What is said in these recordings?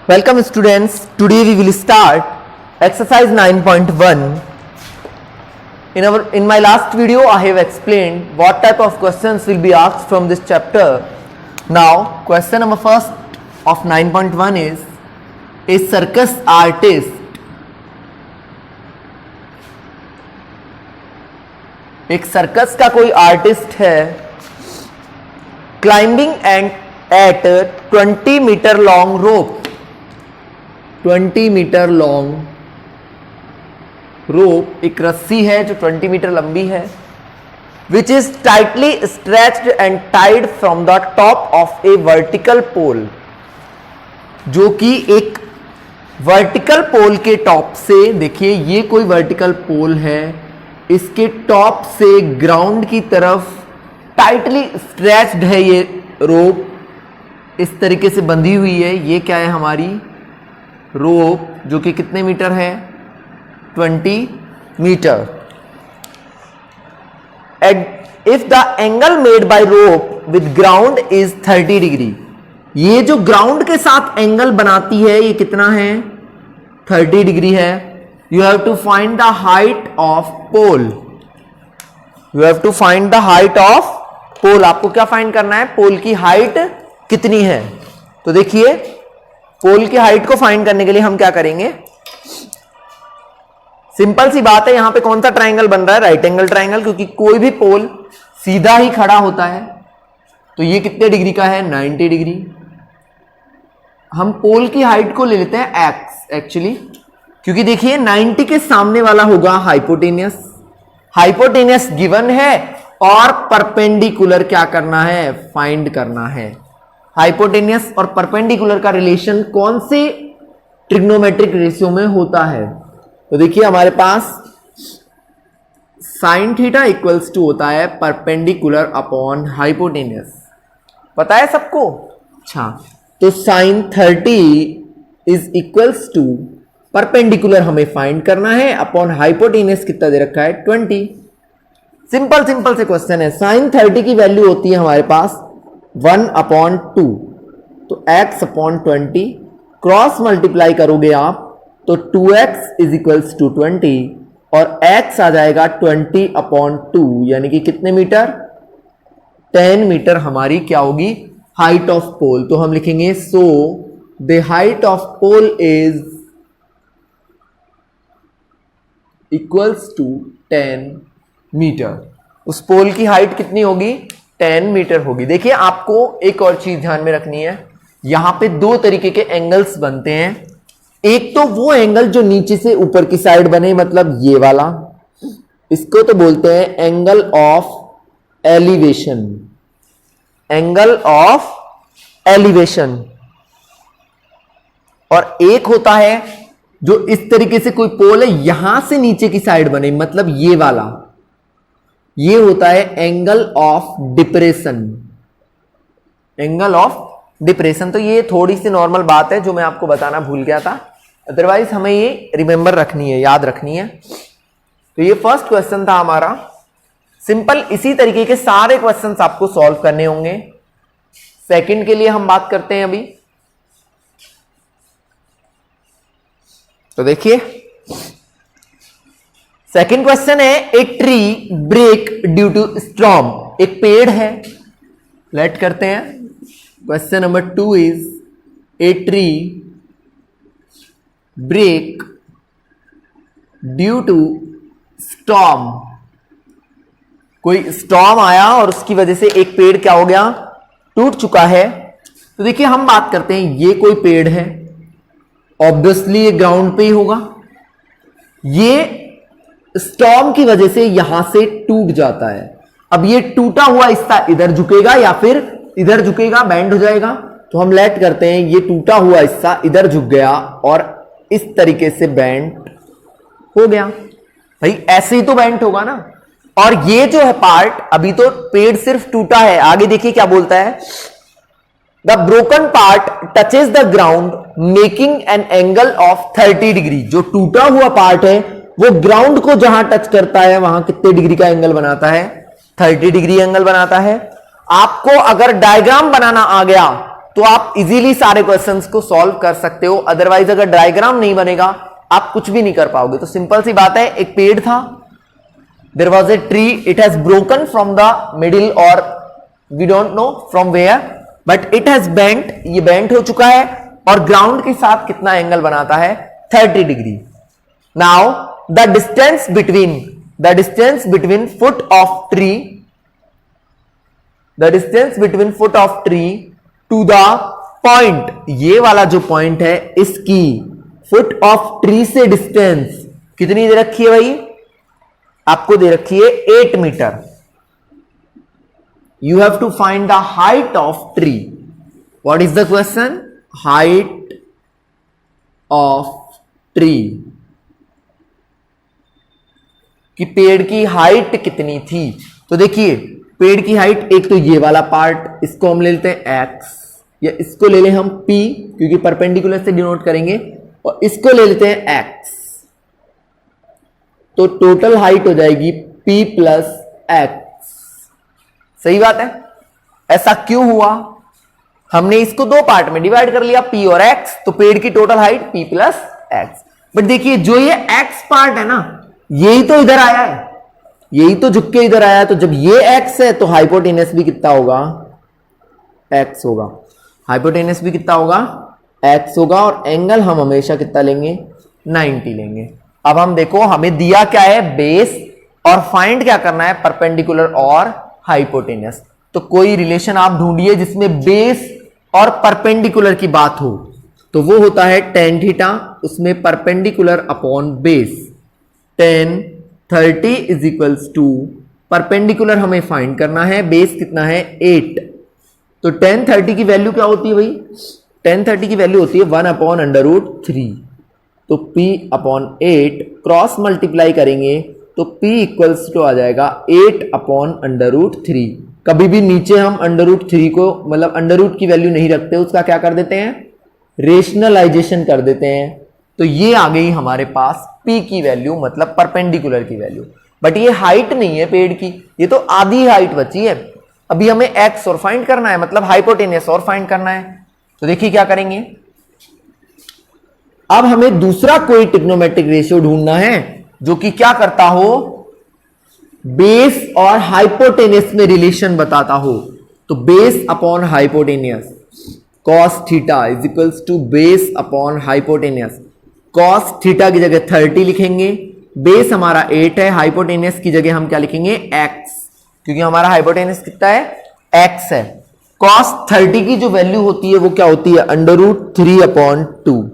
Welcome students. Today we will start exercise 9.1. In my last video I have explained what type of questions will be asked from this chapter. Now question number first of 9.1 is a circus artist एक circus का कोई आर्टिस्ट है climbing and at 20 metre long rope 20 metre long rope एक रस्सी है जो 20 metre लंबी है which is tightly stretched and tied from the top of a vertical pole जो कि एक वर्टिकल पोल के टॉप से देखिए ये कोई वर्टिकल पोल है इसके टॉप से ग्राउंड की तरफ टाइटली स्ट्रेच्ड है ये रोप इस तरीके से बंधी हुई है ये क्या है हमारी रोप जो कि कितने मीटर है 20 metre if the angle made by rope with ground is 30 degree ये जो ग्राउंड के साथ एंगल बनाती है ये कितना है 30 डिग्री है you have to find the height of pole you have to find the height of pole आपको क्या फाइंड करना है पोल की हाइट कितनी है तो देखिए पोल की हाइट को फाइंड करने के लिए हम क्या करेंगे सिंपल सी बात है यहां पे कौन सा ट्रायंगल बन रहा है राइट एंगल ट्रायंगल क्योंकि कोई भी पोल सीधा ही खड़ा होता है तो ये कितने डिग्री का है 90 डिग्री हम पोल की हाइट को ले लेते हैं एक्स एक्चुअली क्योंकि देखिए 90 के सामने वाला होगा हाइपोटेनियस हाइपोटेनियस गिवन है और परपेंडिकुलर क्या करना है फाइंड करना है हाइपोटेनियस और परपेंडिकुलर का रिलेशन कौन से ट्रिग्नोमेट्रिक रेशियो में होता है तो देखिए हमारे पास साइन थीटा इक्वल्स टू होता है परपेंडिकुलर अपॉन हाइपोटेनियस पता है सबको अच्छा तो sine 30 is equals to perpendicular हमें फाइंड करना है अपॉन हाइपोटेनियस कितना दे रखा है 20 सिंपल से क्वेश्चन है साइन 30 की वैल्यू होती है हमारे पास 1/2 तो x अपॉन 20 क्रॉस मल्टीप्लाई करोगे आप तो 2x इज इक्वल्स टू 20 और x आ जाएगा 20/2 यानी कि कितने मीटर 10 मीटर हमारी क्या होगी हाइट ऑफ पोल तो हम लिखेंगे so the height of pole is equals to 10 metre उस पोल की हाइट कितनी होगी 10 मीटर होगी देखिए आपको एक और चीज ध्यान में रखनी है यहां पे दो तरीके के एंगल्स बनते हैं एक तो वो एंगल जो नीचे से ऊपर की साइड बने मतलब ये वाला इसको तो बोलते हैं angle of elevation angle of elevation और एक होता है जो इस तरीके से कोई पोल है यहां से नीचे की साइड बने मतलब ये वाला ये होता है angle of depression angle of depression तो ये थोड़ी सी नॉर्मल बात है जो मैं आपको बताना भूल गया था अदरवाइज हमें ये रिमेंबर रखनी है याद रखनी है तो ये फर्स्ट क्वेश्चन था हमारा सिंपल इसी तरीके के सारे क्वेश्चंस आपको सॉल्व करने होंगे सेकंड के लिए हम बात करते हैं अभी तो देखिए सेकंड क्वेश्चन है a tree break due to storm एक पेड़ है लेट करते हैं question number 2 is a tree break due to storm कोई स्टॉर्म आया और उसकी वजह से एक पेड़ क्या हो गया टूट चुका है तो देखिए हम बात करते हैं ये कोई पेड़ है ऑब्वियसली ये ग्राउंड पे ही होगा ये स्टॉर्म की वजह से यहां से टूट जाता है अब ये टूटा हुआ हिस्सा इधर झुकेगा या फिर इधर झुकेगा बैंड हो जाएगा तो हम लेट करते हैं ये टूटा हुआ हिस्सा इधर झुक गया और इस तरीके से बैंड हो गया भाई ऐसे ही तो बैंड होगा ना और ये जो है पार्ट अभी तो पेड़ सिर्फ टूटा है आगे देखिए क्या बोलता है the broken part touches the ground making an angle of 30 degree जो टूटा हुआ पार्ट है वो ग्राउंड को जहां टच करता है वहां कितने डिग्री का एंगल बनाता है 30 डिग्री एंगल बनाता है आपको अगर डायग्राम बनाना आ गया तो आप इजीली सारे क्वेश्चंस को सॉल्व कर सकते हो। अदरवाइज अगर डायग्राम नहीं बनेगा आप कुछ भी नहीं कर पाओगे। तो सिंपल सी बात है, एक पेड़ था, there was a tree, it has broken from the middle और we don't know from where, but it has bent, ये बेंट हो चुका है और ग्राउंड के साथ कितना एंगल बनाता है, 30 degree. Now the distance between foot of tree, the distance between foot of tree to the point, ये वाला जो पॉइंट है इसकी फुट ऑफ ट्री से डिस्टेंस कितनी दे रखी है भाई, आपको दे रखी है 8 metre. You have to find the height of tree. What is the question, height of tree, कि पेड़ की हाइट कितनी थी। तो देखिए पेड़ की हाइट, एक तो ये वाला पार्ट, इसको हम ले लेते हैं x, या इसको ले लें हम p क्योंकि परपेंडिकुलर से डिनोट करेंगे, और इसको ले लेते हैं x। तो टोटल हाइट हो जाएगी p प्लस x। सही बात है। ऐसा क्यों हुआ, हमने इसको दो पार्ट में डिवाइड कर लिया, p और x, तो पेड़ की total height p plus x। But देखिए जो ये x पार्ट है ना, यही तो इधर आया है, यही तो झुक के इधर आया है। तो जब ये x है तो हाइपोटेनस भी कितना होगा, x होगा। हाइपोटेनस भी कितना होगा, x होगा, और एंगल हम हमेशा कितना लेंगे, 90 लेंगे। अब हम देखो हमें दिया क्या है, बेस, और फाइंड क्या करना है, परपेंडिकुलर और हाइपोटेनस। तो कोई रिलेशन आप ढूंढिए जिसमें बेस और परपेंडिकुलर की बात हो, तो वो होता है tan थीटा, उसमें perpendicular upon base. tan 30 is equals to, perpendicular हमें फाइंड करना है, बेस कितना है 8। तो tan 30 की वैल्यू क्या होती है भाई, tan 30 की वैल्यू होती है 1/√3। तो p अपॉन 8 क्रॉस मल्टीप्लाई करेंगे तो p इक्वल्स टू आ जाएगा 8/√3। कभी भी नीचे हम √3 को, मतलब अंडर की वैल्यू नहीं रखते, उसका क्या कर देते हैं, रेशनलाइजेशन कर देते हैं। तो ये आ गई हमारे पास p की वैल्यू, मतलब परपेंडिकुलर की वैल्यू। बट ये हाइट नहीं है पेड़ की, ये तो आधी हाइट बची है। अभी हमें x और फाइंड करना है, मतलब हाइपोटेनस और फाइंड करना है। तो देखिए क्या करेंगे, अब हमें दूसरा कोई ट्रिग्नोमेट्रिक रेशियो ढूंढना है जो कि क्या करता हो, बेस और हाइपोटेनस में रिलेशन बताता हो। तो base upon hypotenuse, cos theta is equals to base upon hypotenuse. cos theta की जगह 30 लिखेंगे, बेस हमारा 8 है, हाइपोटेनस की जगह हम क्या लिखेंगे, x, क्योंकि हमारा हाइपोटेनस कितना है, x है। cos 30 की जो वैल्यू होती है वो क्या होती है, √3/2।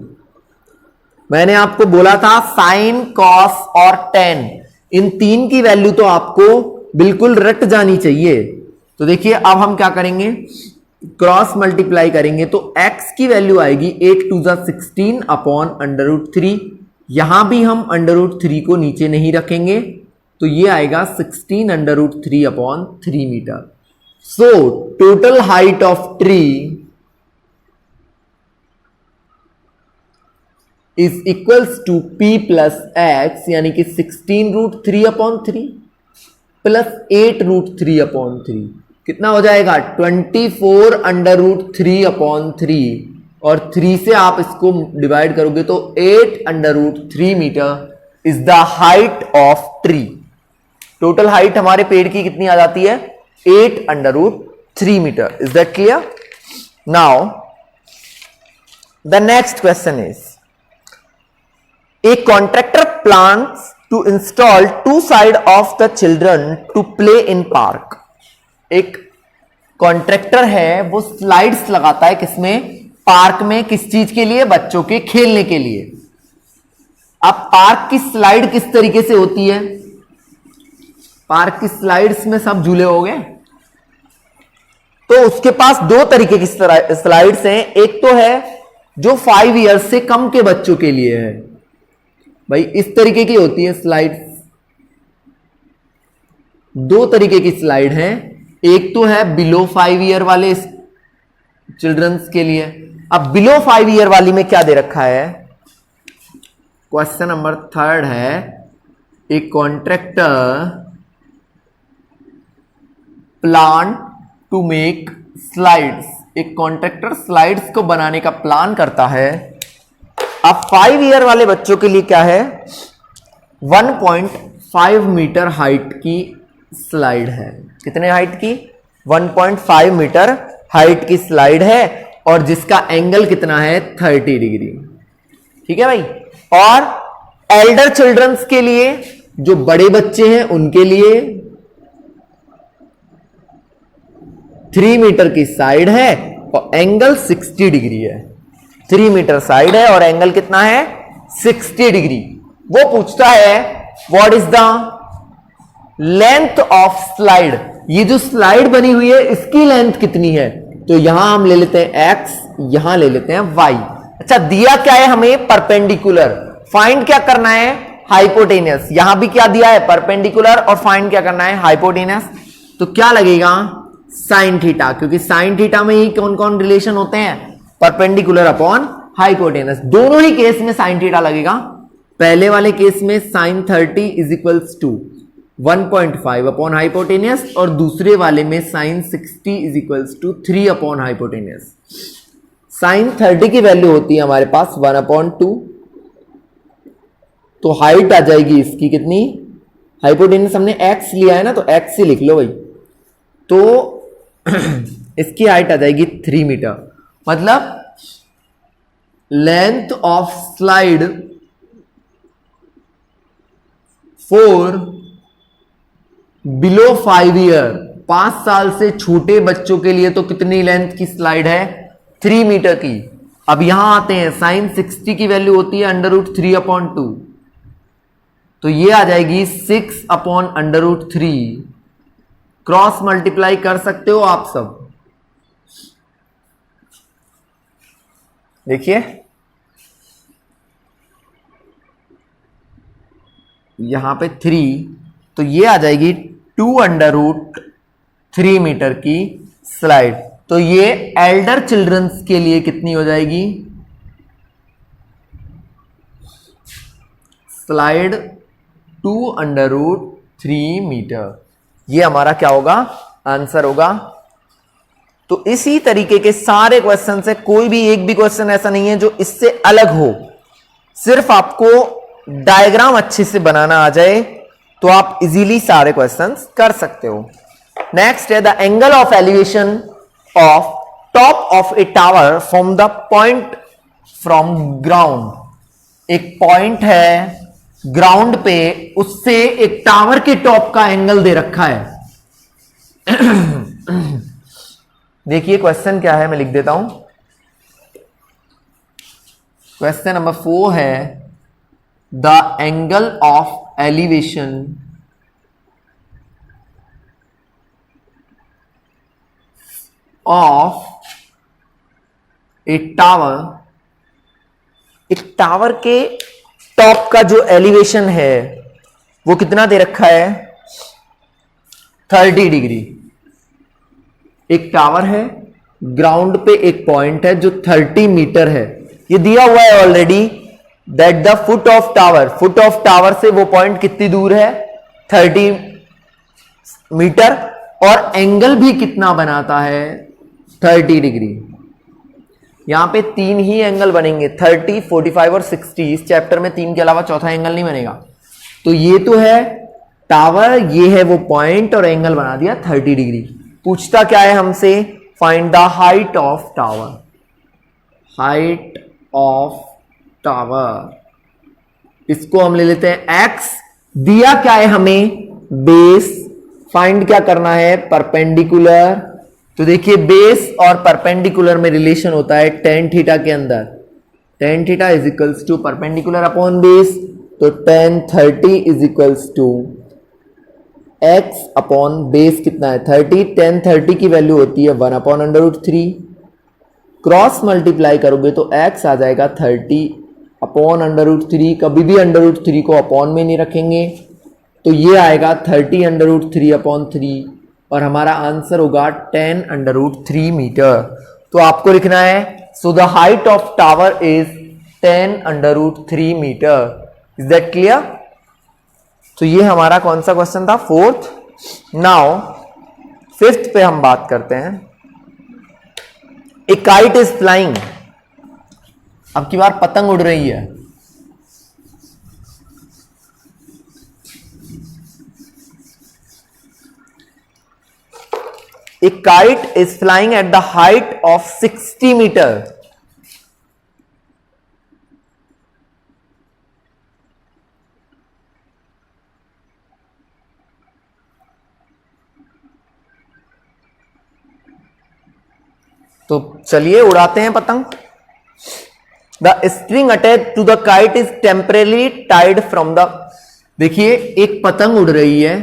मैंने आपको बोला था साइन, कॉस और टेन, इन तीन की वैल्यू तो आपको बिल्कुल रट जानी चाहिए। तो देखिए अब हम क्या करेंगे, क्रॉस मल्टीप्लाई करेंगे तो x की वैल्यू आएगी 8 2 16/√3। यहां भी हम √3 को नीचे नहीं रखेंगे, तो ये आएगा 16√3/3 metre. So total height of tree is equals to p plus x, यानी कि 16√3/3 प्लस 8√3/3 कितना हो जाएगा, 24√3/3, और 3 से आप इसको डिवाइड करोगे तो 8√3 metre is the height of tree. Total height हमारे पेड़ की कितनी आ जाती है, 8√3 metre. Is that clear? Now the next question is, a contractor plans to install two side of the children to play in park। एक contractor है, वो स्लाइड्स लगाता है किसमें, पार्क में। किस चीज के लिए, बच्चों के खेलने के लिए। अब पार्क की स्लाइड किस तरीके से होती है, पार्क की स्लाइड्स में सब झूले हो गए, तो उसके पास दो तरीके की स्लाइड्स हैं। एक तो है जो 5 इयर्स से कम के बच्चों के लिए है, भाई इस तरीके की होती है स्लाइड। दो तरीके की स्लाइड है, एक तो है बिलो 5 ईयर वाले चिल्ड्रंस के लिए। अब बिलो 5 ईयर वाली में क्या दे रखा है, क्वेश्चन नंबर 3 है, a contractor plan to make slides, एक कॉन्ट्रैक्टर स्लाइड्स को बनाने का प्लान करता है। अब 5 ईयर वाले बच्चों के लिए क्या है, 1.5 मीटर हाइट की स्लाइड है। कितने हाइट की, 1.5 मीटर हाइट की स्लाइड है और जिसका एंगल कितना है, 30 डिग्री। ठीक है भाई। और एल्डर चिल्ड्रंस के लिए, जो बड़े बच्चे हैं उनके लिए 3 मीटर की साइड है और एंगल 60 डिग्री है। 3 मीटर साइड है और एंगल कितना है, 60 डिग्री। वो पूछता है what is the length of slide. ये जो स्लाइड बनी हुई है इसकी लेंथ कितनी है, तो यहां हम ले लेते हैं x, यहां ले लेते हैं y। अच्छा, दिया क्या है हमें, परपेंडिकुलर। फाइंड क्या करना है, हाइपोटेनियस। यहां भी क्या दिया है, परपेंडिकुलर, और फाइंड क्या करना है, हाइपोटेनियस। तो क्या लगेगा, साइन थीटा, क्योंकि साइन थीटा में ही कौन कौन रिलेशन होते हैं, परपेंडिकुलर अपॉन हाइपोटेनस। दोनों ही केस में साइन थीटा लगेगा। पहले वाले केस में sine 30 is equals to 1.5 upon hypotenuse और दूसरे वाले में sine 60 is equals to 3 upon hypotenuse. Sine 30 की वैल्यू होती है हमारे पास 1/2, तो हाइट आ जाएगी इसकी कितनी, हाइपोटेनियस हमने x लिया है ना, तो x से लिख लो भाई। तो इसकी हाइट आ जाएगी 3 मीटर। मतलब length of slide for below 5 year, 5 साल से छोटे बच्चों के लिए तो कितनी लेंथ की स्लाइड है, 3 मीटर की। अब यहां आते हैं, साइन 60 की वैल्यू होती है √3/2, तो ये आ जाएगी 6/√3। क्रॉस मल्टीप्लाई कर सकते हो आप सब। देखिए यहां पे 3, तो ये आ जाएगी 2√3 मीटर की स्लाइड। तो ये एल्डर चिल्ड्रंस के लिए कितनी हो जाएगी, स्लाइड 2√3 मीटर। ये हमारा क्या होगा, आंसर होगा। तो इसी तरीके के सारे क्वेश्चन से कोई भी एक भी क्वेश्चन ऐसा नहीं है जो इससे अलग हो। सिर्फ आपको डायग्राम अच्छे से बनाना आ जाए तो आप इजीली सारे क्वेश्चंस कर सकते हो। नेक्स्ट है the angle of elevation of top of A tower from the point from ground. एक पॉइंट है ग्राउंड पे, उससे एक टावर के टॉप का एंगल दे रखा है। देखिए क्वेश्चन क्या है, मैं लिख देता हूं। क्वेश्चन नंबर 4 है the angle of elevation of A tower. एक टावर के टॉप का जो एलिवेशन है वो कितना दे रखा है, 30 डिग्री। एक टावर है, ग्राउंड पे एक पॉइंट है जो 30 मीटर है। ये दिया हुआ है already that the foot of tower, foot of tower से वो पॉइंट कितनी दूर है, 30 मीटर, और एंगल भी कितना बनाता है, 30 डिग्री। यहां पे 3 ही एंगल बनेंगे, 30, 45 और 60। इस चैप्टर में 3 के अलावा चौथा एंगल नहीं बनेगा। तो ये तो है टावर, ये है वो पॉइंट, और एंगल बना दिया 30 डिग्री। पूछता क्या है हमसे, find the height of tower. Height of tower, इसको हम ले लेते हैं x। दिया क्या है हमें, बेस। फाइंड क्या करना है, परपेंडिकुलर। तो देखिए बेस और परपेंडिकुलर में रिलेशन होता है tan थीटा के अंदर। tan theta is equals to perpendicular upon base, तो tan 30 is equals to x upon base कितना है 30। tan 30 की वैल्यू होती है 1/√3। क्रॉस मल्टीप्लाई करोगे तो x आ जाएगा 30 अपॉन √3। कभी भी √3 को अपॉन में नहीं रखेंगे, तो ये आएगा 30√3/3 और हमारा आंसर होगा 10√3 मीटर। तो आपको लिखना है so the height of tower is 10√3 metre. Is that clear? तो ये हमारा कौन सा क्वेश्चन था, 4th। नाउ 5th पे हम बात करते हैं। ए काइट इज फ्लाइंग, अब की बार पतंग उड़ रही है। A kite is flying at the height of 60 metre. तो चलिए उड़ाते हैं पतंग। The string attach to the kite is temporarily tied from the, देखिए एक पतंग उड़ रही है,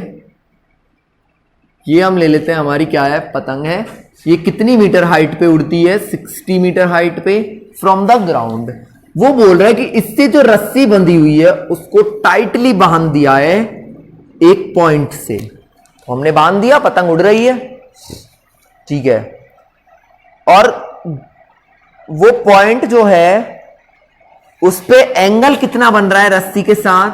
ये हम ले लेते हैं हमारी क्या है, पतंग है। ये कितनी मीटर हाइट पे उड़ती है, 60 मीटर हाइट पे फ्रॉम द ग्राउंड। वो बोल रहा है कि इससे जो रस्सी बंधी हुई है उसको टाइटली बांध दिया है एक पॉइंट से। तो हमने बांध दिया, पतंग उड़ रही है, ठीक है। और वो पॉइंट जो है उस पे एंगल कितना बन रहा है रस्सी के साथ,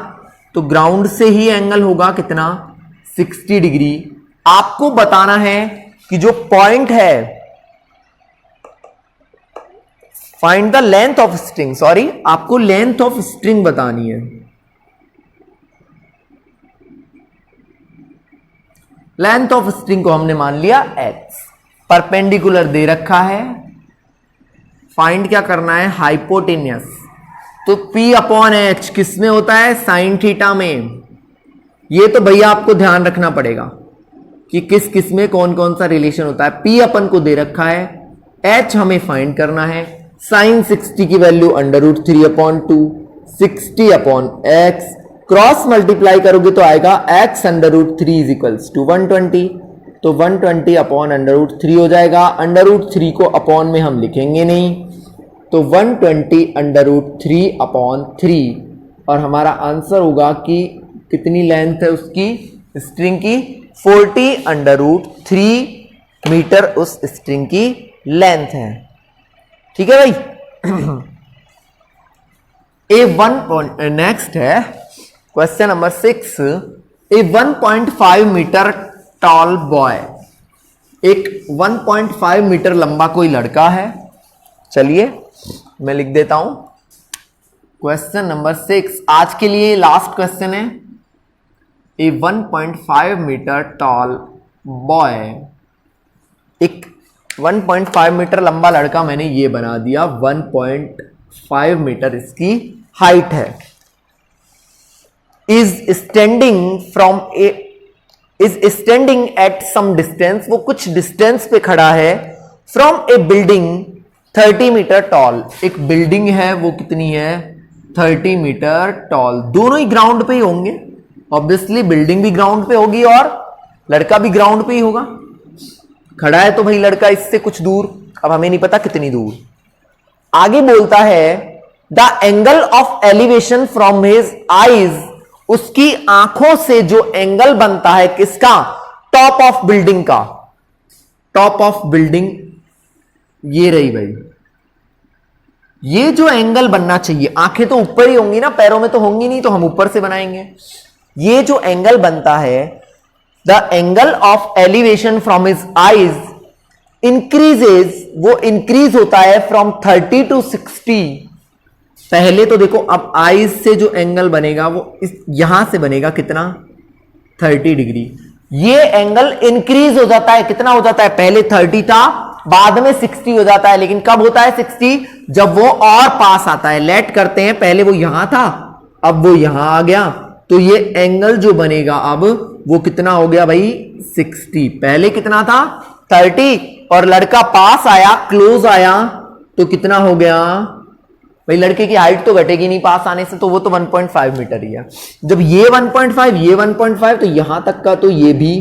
तो ग्राउंड से ही एंगल होगा कितना, 60 डिग्री। आपको बताना है कि जो पॉइंट है, find the length of string, sorry आपको लेंथ ऑफ स्ट्रिंग बतानी है। लेंथ ऑफ स्ट्रिंग को हमने मान लिया x, परपेंडिकुलर दे रखा है, फाइंड क्या करना है, हाइपोटेन्यस। तो P अपॉन एच किस में होता है, साइन थीटा में। ये तो भैया आपको ध्यान रखना पड़ेगा कि किस किस में कौन कौन सा रिलेशन होता है। P अपन को दे रखा है, H हमें फाइंड करना है। साइन 60 की value √3/2, 60 upon x, cross multiply करोगे तो आएगा x √3 = 120। तो 120 अपॉन √3 हो जाएगा। √3 को अपॉन में हम लिखेंगे नहीं, तो 120 √3/3, और हमारा आंसर होगा कि कितनी लेंथ है उसकी, स्ट्रिंग की, 40 √3 मीटर उस स्ट्रिंग की लेंथ है। ठीक है भाई। नेक्स्ट है क्वेश्चन नंबर 6। ए 1.5 मीटर टॉल बॉय, एक 1.5 मीटर लंबा कोई लड़का है। चलिए मैं लिख देता हूं क्वेश्चन नंबर 6, आज के लिए लास्ट क्वेश्चन है। ए 1.5 मीटर टॉल बॉय, एक 1.5 मीटर लंबा लड़का मैंने ये बना दिया, 1.5 मीटर इसकी हाइट है। Is standing at some distance, वो कुछ डिस्टेंस पे खड़ा है, from a building 30 metre tall, एक बिल्डिंग है वो कितनी है, 30 मीटर टॉल। दोनों ही ग्राउंड पे ही होंगे, ऑब्वियसली बिल्डिंग भी ग्राउंड पे होगी और लड़का भी ग्राउंड पे ही होगा। खड़ा है तो भाई लड़का इससे कुछ दूर, अब हमें नहीं पता कितनी दूर। आगे बोलता है the angle of elevation from his eyes, उसकी आंखों से जो एंगल बनता है किसका, टॉप ऑफ बिल्डिंग का। टॉप ऑफ बिल्डिंग ये रही भाई, ये जो एंगल बनना चाहिए, आंखें तो ऊपर ही होंगी ना, पैरों में तो होंगी नहीं, तो हम ऊपर से बनाएंगे। ये जो एंगल बनता है, the angle of elevation from his eyes increases, वो इंक्रीज होता है फ्रॉम 30 to 60। पहले तो देखो, अब आईज से जो एंगल बनेगा वो इस यहां से बनेगा कितना, 30 डिग्री। ये एंगल इंक्रीज हो जाता है, कितना हो जाता है, पहले 30 था, बाद में 60 हो जाता है। लेकिन कब होता है 60, जब वो और पास आता है। लेट करते हैं, पहले वो यहां था, अब वो यहां आ गया, तो ये एंगल जो बनेगा अब वो कितना हो गया भाई, 60। पहले कितना था, 30, और लड़का पास आया, क्लोज आया, तो कितना हो गया भाई, लड़के की हाइट तो घटेगी नहीं पास आने से, तो वो तो 1.5 मीटर ही है। जब ये 1.5, ये 1.5, तो यहां तक का तो ये भी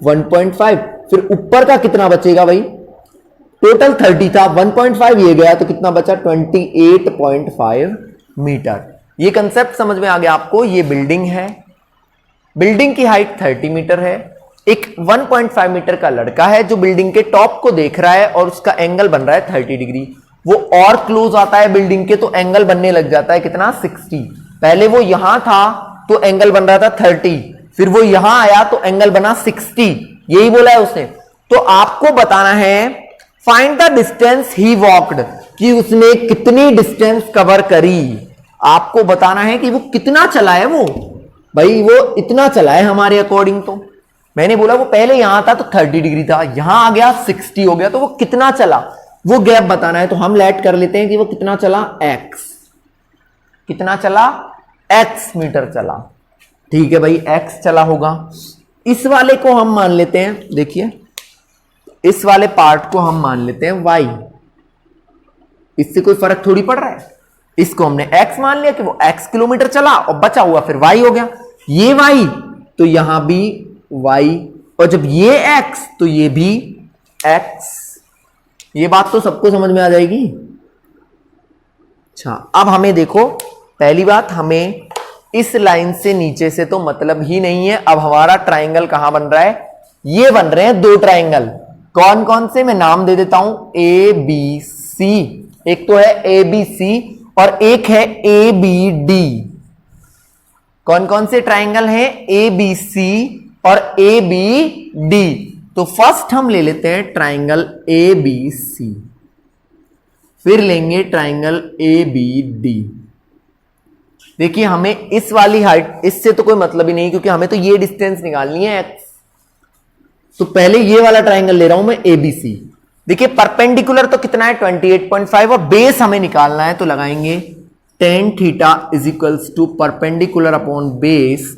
1.5, फिर ऊपर का कितना बचेगा भाई, टोटल 30 था, 1.5 ये गया, तो कितना बचा, 28.5 मीटर। ये कंसेप्ट समझ में आ गया आपको। ये बिल्डिंग है, बिल्डिंग की हाइट 30 मीटर है, एक 1.5 मीटर का लड़का है जो बिल्डिंग के टॉप को देख रहा है और उसका एंगल बन रहा है 30 डिग्री। वो और क्लोज आता है बिल्डिंग के, तो एंगल बनने लग जाता है कितना, 60। पहले वो यहां था तो एंगल बन रहा था 30, फिर वो यहां आया तो एंगल बना 60, यही बोला है उसने। तो आपको बताना है find the distance he walked, कि उसने कितनी डिस्टेंस कवर करी। आपको बताना है कि वो कितना चला है। वो भाई वो इतना चला है हमारे अकॉर्डिंग। तो मैंने बोला वो पहले यहां था तो 30 डिग्री था, यहां आ गया 60 हो गया, तो वो कितना चला वो गैप बताना है। तो हम लेट कर लेते हैं कि वो कितना चला, x। कितना चला, x मीटर चला। ठीक है भाई, x चला होगा। इस वाले को हम मान लेते हैं, देखिए इस वाले पार्ट को हम मान लेते हैं y। इससे कोई फर्क थोड़ी पड़ रहा है। इसको हमने x मान लिया कि वो x किलोमीटर चला और बचा हुआ फिर y हो गया। ये y तो यहां भी y, और जब ये x तो ये भी x। ये बात तो सबको समझ में आ जाएगी। अच्छा, अब हमें देखो, पहली बात, हमें इस लाइन से नीचे से तो मतलब ही नहीं है। अब हमारा ट्राइंगल कहां बन रहा है, ये बन रहे हैं दो ट्राइंगल। कौन कौन से, मैं नाम दे देता हूं, ए बी सी। एक तो है ए बी सी और एक है ए बी डी। कौन कौन से ट्राइंगल हैं, ए बी सी और ए बी डी। तो फर्स्ट हम ले लेते हैं ट्राइंगल ए बी सी, फिर लेंगे ट्राइंगल ए बी डी। देखिए हमें इस वाली हाइट, इससे तो कोई मतलब ही नहीं क्योंकि हमें तो ये डिस्टेंस निकालनी है x। तो पहले ये वाला ट्राइंगल ले रहा हूं मैं ABC। देखिए परपेंडिकुलर तो कितना है 28.5 और बेस हमें निकालना है, तो लगाएंगे tan theta is equals to perpendicular upon base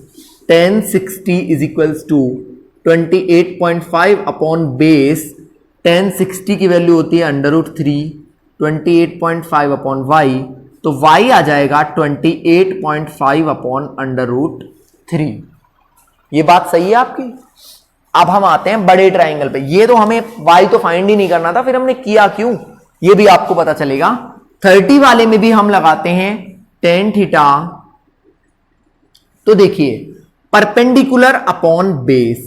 tan 60 is equals to 28.5 upon base tan 60 की वैल्यू होती है √3 28.5 अपॉन y, तो y आ जाएगा 28.5 अपॉन √3। ये बात सही है आपकी। अब हम आते हैं बड़े ट्राइंगल पे। ये तो हमें y तो फाइंड ही नहीं करना था, फिर हमने किया क्यों ये भी आपको पता चलेगा। 30 वाले में भी हम लगाते हैं tan थीटा। तो देखिए परपेंडिकुलर अपॉन बेस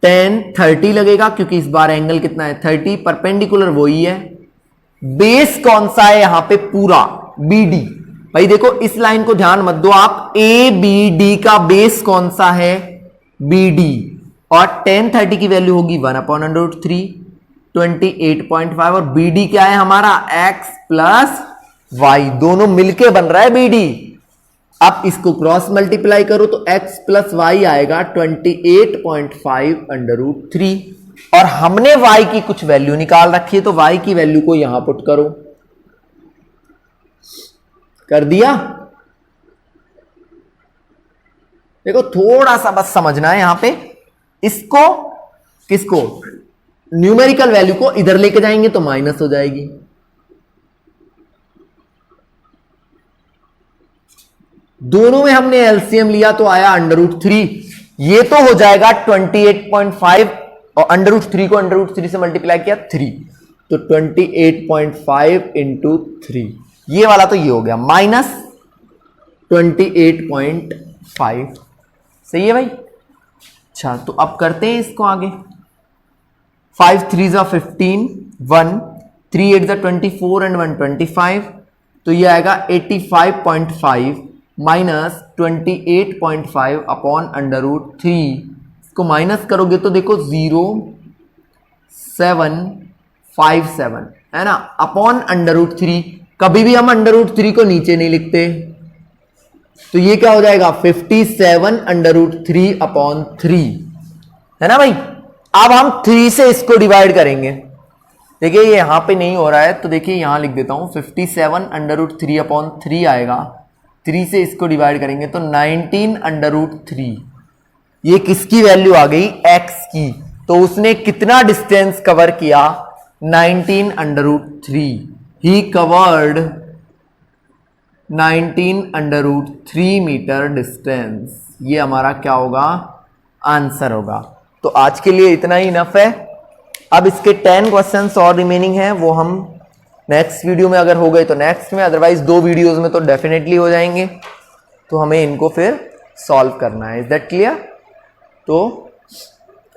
tan 30 लगेगा क्योंकि इस बार एंगल कितना है 30, परपेंडिकुलर वही है। बेस कौन सा है यहां पे, पूरा BD। भाई देखो इस लाइन को ध्यान मत दो आप, ABD का बेस कौन सा है, BD। और tan 30 की वैल्यू होगी 1/√3 28.5 और BD क्या है हमारा x प्लस y, दोनों मिलके बन रहा है BD। अब इसको क्रॉस मल्टीप्लाई करो तो x प्लस y आएगा 28.5 √3 और हमने y की कुछ वैल्यू निकाल रखी है, तो y की वैल्यू को यहां पुट करो। कर दिया। देखो थोड़ा सा बस समझना है यहां पे, इसको किसको, न्यूमेरिकल वैल्यू को इधर लेके जाएंगे तो माइनस हो जाएगी। दोनों में हमने एलसीएम लिया तो आया √3। ये तो हो जाएगा 28.5 और √3 को √3 से मल्टीप्लाई किया 3, तो 28.5 इंटू 3, ये वाला तो ये हो गया माइनस 28.5। सही है भाई। अच्छा तो अब करते हैं इसको आगे। 5 3 ज़ा 15, 1 3 8 ज़ा 24 एंड 1 25, तो ये आएगा 85.5 माइनस 28.5 अपॉन √3। इसको माइनस करोगे तो देखो 0.757 है ना, अपॉन √3। कभी भी हम √3 को नीचे नहीं लिखते, तो ये क्या हो जाएगा 57 √3 अपॉन 3 है ना भाई। अब हम 3 से इसको डिवाइड करेंगे। देखिए ये यहां पे नहीं हो रहा है, तो देखिए यहां लिख देता हूं 57 √3 अपॉन 3 आएगा। 3 से इसको डिवाइड करेंगे तो 19 √3। ये किसकी वैल्यू आ गई, x की। तो उसने कितना डिस्टेंस कवर किया, 19 √3। ही कवर्ड 19 √3 मीटर डिस्टेंस। ये हमारा क्या होगा, आंसर होगा। तो आज के लिए इतना ही इनफ है। अब इसके 10 क्वेश्चंस और रिमेनिंग हैं, वो हम नेक्स्ट वीडियो में अगर हो गए तो नेक्स्ट में, अदरवाइज 2 वीडियोस में तो डेफिनेटली हो जाएंगे। तो हमें इनको फिर सॉल्व करना है। Is that clear. तो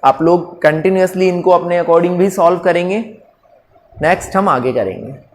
आप लोग कंटिन्यूअसली इनको अपने अकॉर्डिंग भी सॉल्व करेंगे। नेक्स्ट हम आगे करेंगे।